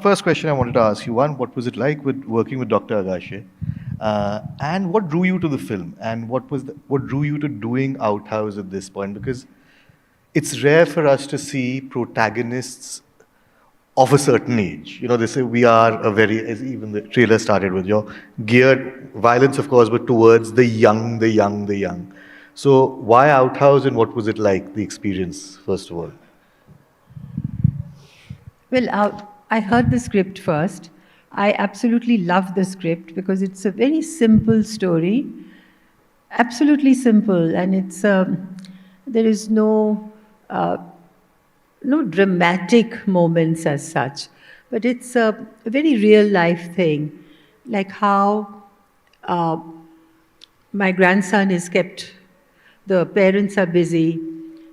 first question I wanted to ask you, one, what was it like with working with Dr. Agashe? And what drew you to the film? And what drew you to doing Outhouse at this point? Because it's rare for us to see protagonists of a certain age. You know, they say we are a very, as even the trailer started with, your geared violence, of course, but towards the young, the young, the young. So why Outhouse and what was it like, the experience, first of all? Well, I heard the script first. I absolutely love the script because it's a very simple story, absolutely simple, and there is no dramatic moments as such, but it's a very real life thing, like how uh, my grandson is kept, the parents are busy,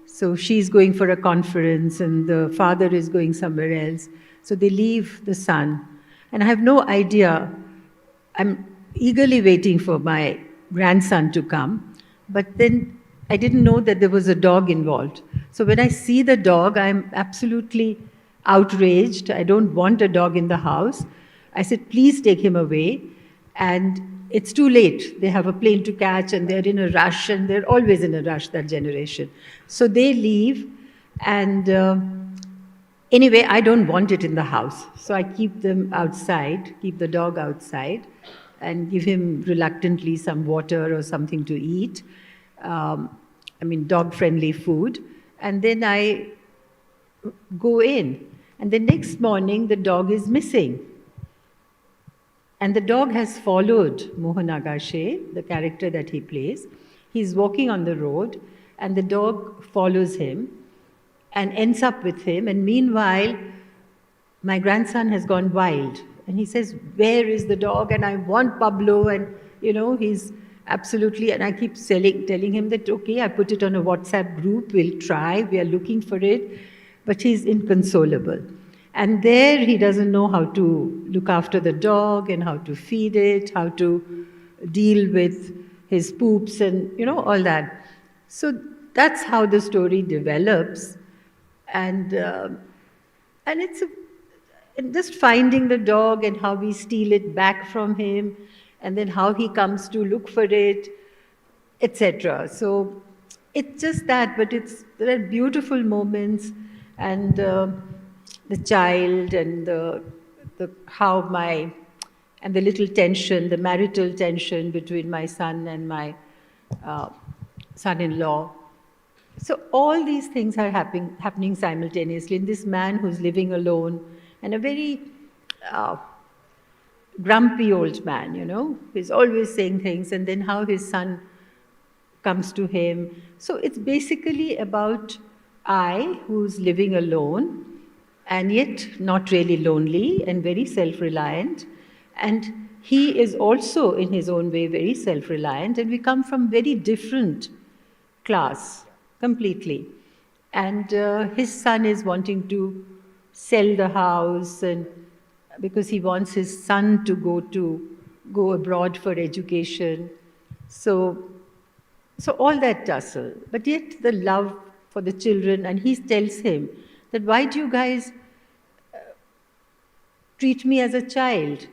so she's going for a conference and the father is going somewhere else. So they leave the son. And I have no idea. I'm eagerly waiting for my grandson to come. But then I didn't know that there was a dog involved. So when I see the dog, I'm absolutely outraged. I don't want a dog in the house. I said, please take him away. And it's too late. They have a plane to catch and they're in a rush, and they're always in a rush, that generation. So they leave, and anyway, I don't want it in the house. So I keep them outside, keep the dog outside, and give him reluctantly some water or something to eat. Dog-friendly food. And then I go in. And the next morning, the dog is missing. And the dog has followed Mohan Agashe, the character that he plays. He's walking on the road, and the dog follows him and ends up with him. And meanwhile, my grandson has gone wild. And he says, where is the dog? And I want Pablo. And, he's absolutely, and I keep telling him that, okay, I put it on a WhatsApp group. We'll try. We are looking for it. But he's inconsolable. And there he doesn't know how to look after the dog and how to feed it, how to deal with his poops and, all that. So that's how the story develops. And it's and just finding the dog and how we steal it back from him, and then how he comes to look for it, etc. So it's just that, but there are beautiful moments, and the child and the little tension, the marital tension between my son and my son-in-law. So all these things are happening simultaneously in this man who's living alone, and a very grumpy old man, who's always saying things, and then how his son comes to him. So it's basically about I, who's living alone, and yet not really lonely and very self-reliant. And he is also, in his own way, very self-reliant, and we come from very different class, completely. And his son is wanting to sell the house, and because he wants his son to go abroad for education. So all that tussle, but yet the love for the children, and he tells him that, why do you guys treat me as a child?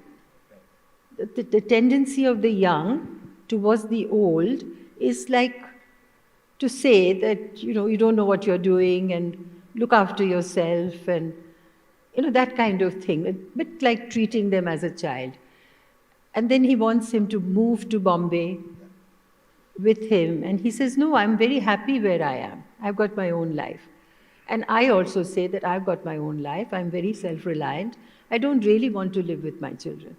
The tendency of the young towards the old is like to say that, you don't know what you're doing, and look after yourself, and, that kind of thing, a bit like treating them as a child. And then he wants him to move to Bombay with him, and he says, no, I'm very happy where I am. I've got my own life. And I also say that I've got my own life. I'm very self-reliant. I don't really want to live with my children.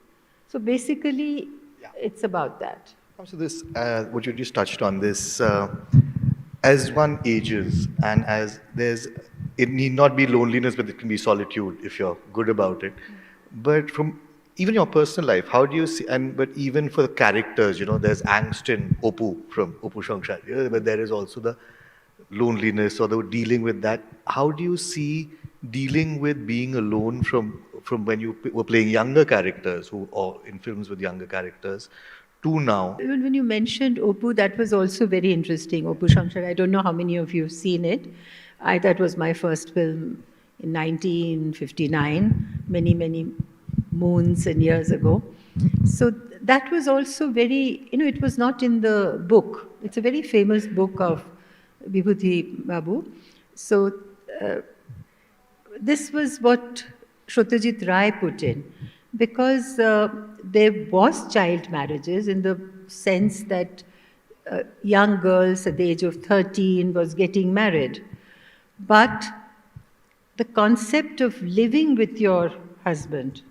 So basically, it's about that. So this, what you just touched on, this, as one ages and as it need not be loneliness, but it can be solitude if you're good about it. But from even your personal life, how do you see, but even for the characters, there's angst in Apur from Apur Sansar, but there is also the loneliness or the dealing with that. How do you see dealing with being alone from when you were playing younger characters or in films with younger characters to now? Even when you mentioned Apur, that was also very interesting. Apur Sansar, I don't know how many of you have seen it. That was my first film in 1959, many, many moons and years ago. So that was also very, it was not in the book. It's a very famous book of Vibhuti Babu. So this was what Satyajit Ray put in, because there was child marriages in the sense that young girls at the age of 13 was getting married. But the concept of living with your husband,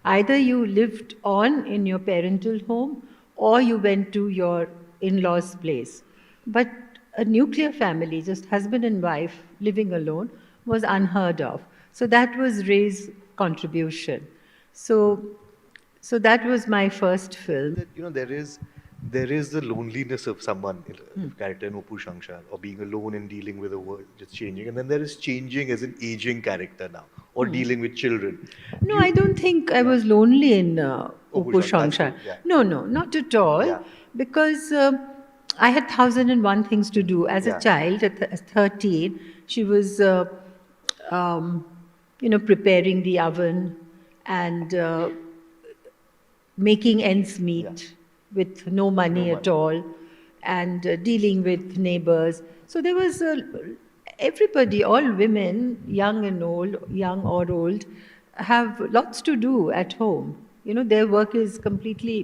either you lived on in your parental home or you went to your in-laws' place. But a nuclear family, just husband and wife living alone, was unheard of. So that was Ray's contribution. So that was my first film. That, there is the loneliness of someone, character in Apur Sansar, or being alone and dealing with a world that's changing. And then there is changing as an aging character now, or dealing with children. No, I don't think I was lonely in Apur Sansar. Yeah. No, not at all. Yeah. Because I had 1,001 things to do. As Yeah. a child, at 13, she was, preparing the oven and making ends meet with no money at all, and dealing with neighbors. So there was everybody, all women, young and old, young or old, have lots to do at home. Their work is completely,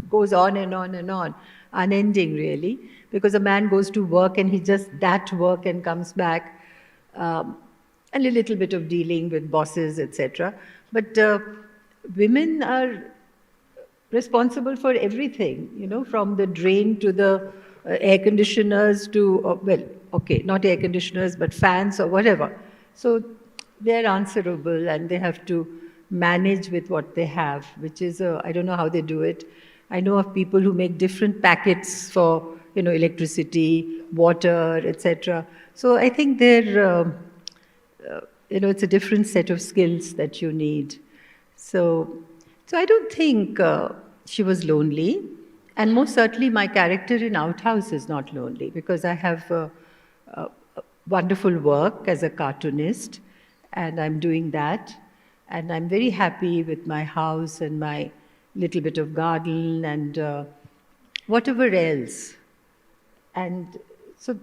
goes on and on and on, unending really, because a man goes to work and he just that work and comes back, and a little bit of dealing with bosses, etc. But women are responsible for everything, from the drain to the air conditioners to, not air conditioners, but fans or whatever. So they're answerable and they have to manage with what they have, which is, I don't know how they do it. I know of people who make different packets for, electricity, water, etc. So I think they're, it's a different set of skills that you need. So I don't think she was lonely. And most certainly my character in Outhouse is not lonely, because I have wonderful work as a cartoonist, and I'm doing that. And I'm very happy with my house and my little bit of garden and whatever else. And so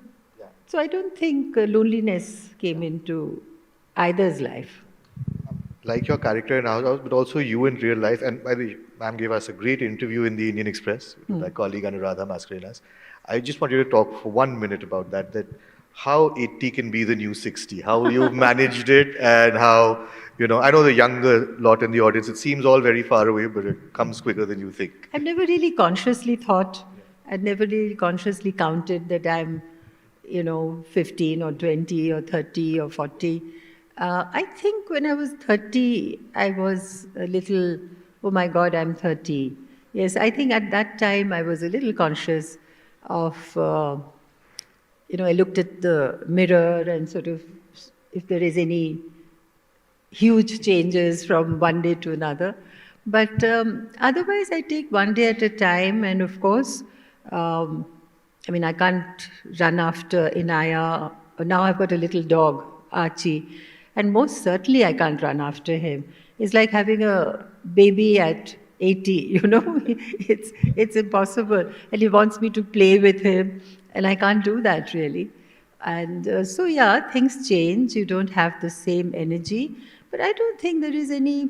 I don't think loneliness came into either's life. Like your character in House, but also you in real life. And by the way, ma'am gave us a great interview in the Indian Express with my colleague Anuradha Mascarenas. I just want you to talk for 1 minute about that how 80 can be the new 60, how you've managed it, and how, I know the younger lot in the audience, it seems all very far away, but it comes quicker than you think. I've never really consciously thought, I'd never really consciously counted that I'm, 15 or 20 or 30 or 40. I think when I was 30, I was a little, oh my God, I'm 30. Yes, I think at that time I was a little conscious of, I looked at the mirror and sort of, if there is any huge changes from one day to another. But otherwise, I take one day at a time. And of course, I can't run after Inaya. Now I've got a little dog, Archie. And most certainly I can't run after him. It's like having a baby at 80, it's impossible. And he wants me to play with him, and I can't do that really. And things change. You don't have the same energy. But I don't think there is any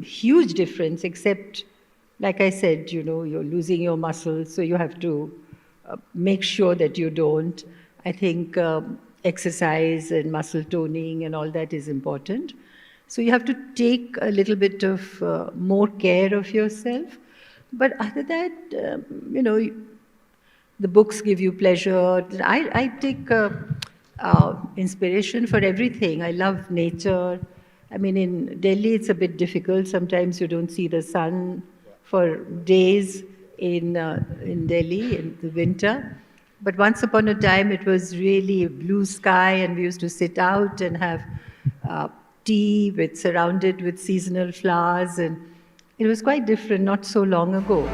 huge difference, except, like I said, you're losing your muscles, so you have to make sure that you don't. I think exercise and muscle toning and all that is important. So you have to take a little bit of more care of yourself. But other than that, the books give you pleasure. I take inspiration for everything. I love nature. In Delhi, it's a bit difficult. Sometimes you don't see the sun for days in Delhi in the winter. But once upon a time, it was really blue sky, and we used to sit out and have tea surrounded with seasonal flowers, and it was quite different not so long ago.